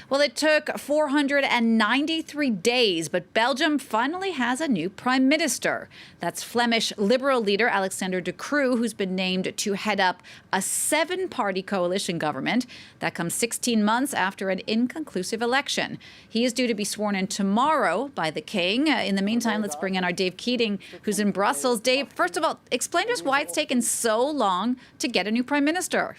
Well, it took 493 days, but Belgium finally has a new prime minister. That's Flemish Liberal leader Alexander de Croo, who's been named to head up a 7-party coalition government. That comes 16 months after an inconclusive election. He is due to be sworn in tomorrow by the king. In the meantime, let's bring in our Dave Keating, who's in Brussels. Dave, first of all, explain to us why it's taken so long to get a new prime minister.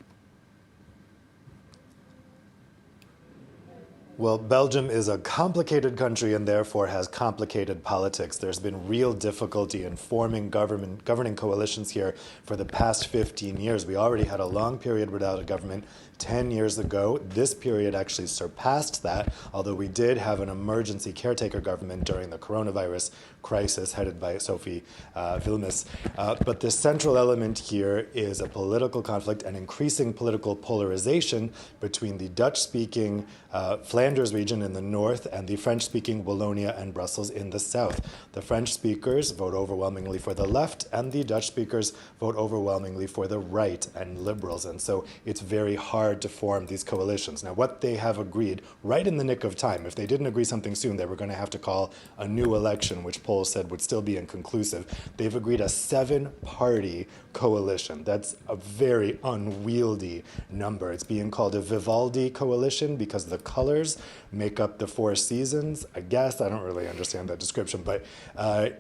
Well, Belgium is a complicated country and therefore has complicated politics. There's been real difficulty in forming governing coalitions here for the past 15 years. We already had a long period without a government 10 years ago. This period actually surpassed that, although we did have an emergency caretaker government during the coronavirus crisis headed by Sophie Wilmes. But the central element here is a political conflict and increasing political polarization between the Dutch-speaking Flanders region in the north and the French-speaking Wallonia and Brussels in the south. The French speakers vote overwhelmingly for the left, and the Dutch speakers vote overwhelmingly for the right and liberals. And so it's very hard to form these coalitions. Now, what they have agreed right in the nick of time, if they didn't agree something soon, they were going to have to call a new election, which polls said would still be inconclusive. They've agreed a 7-party coalition. That's a very unwieldy number. It's being called a Vivaldi coalition because the colors make up the 4 seasons. I guess I don't really understand that description, but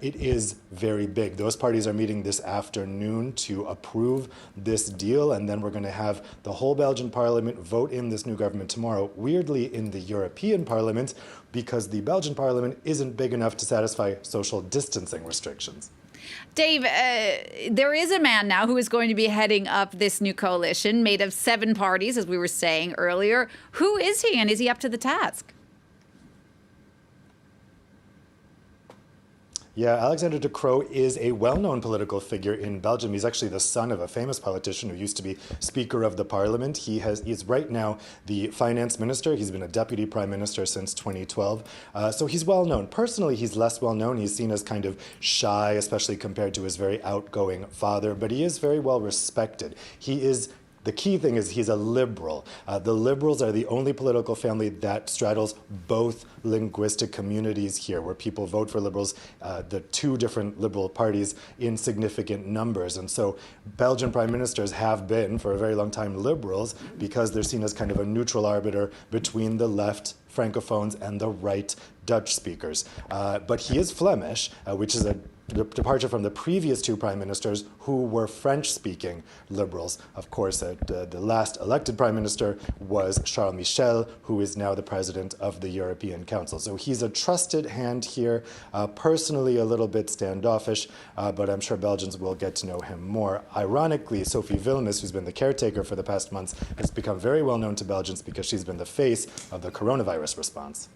it is very big. Those parties are meeting this afternoon to approve this deal, and then we're going to have the whole Belgian parliament vote in this new government tomorrow. Weirdly, in the European Parliament, because the Belgian parliament isn't big enough to satisfy social distancing restrictions. Dave, there is a man now who is going to be heading up this new coalition made of 7 parties, as we were saying earlier. Who is he, and is he up to the task? Yeah, Alexander de Croo is a well-known political figure in Belgium. He's actually the son of a famous politician who used to be Speaker of the Parliament. He's right now the finance minister. He's been a deputy prime minister since 2012. So he's well-known. Personally, he's less well-known. He's seen as kind of shy, especially compared to his very outgoing father, but he is very well respected. The key thing is he's a liberal. The liberals are the only political family that straddles both linguistic communities here, where people vote for liberals, the 2 different liberal parties in significant numbers. And so Belgian prime ministers have been, for a very long time, liberals because they're seen as kind of a neutral arbiter between the left Francophones and the right Dutch speakers. But he is Flemish, which is a departure from the previous 2 prime ministers who were French-speaking liberals. Of course, the last elected prime minister was Charles Michel, who is now the president of the European Council. So he's a trusted hand here, personally a little bit standoffish, but I'm sure Belgians will get to know him more. Ironically, Sophie Wilmes, who's been the caretaker for the past months, has become very well known to Belgians because she's been the face of the coronavirus response.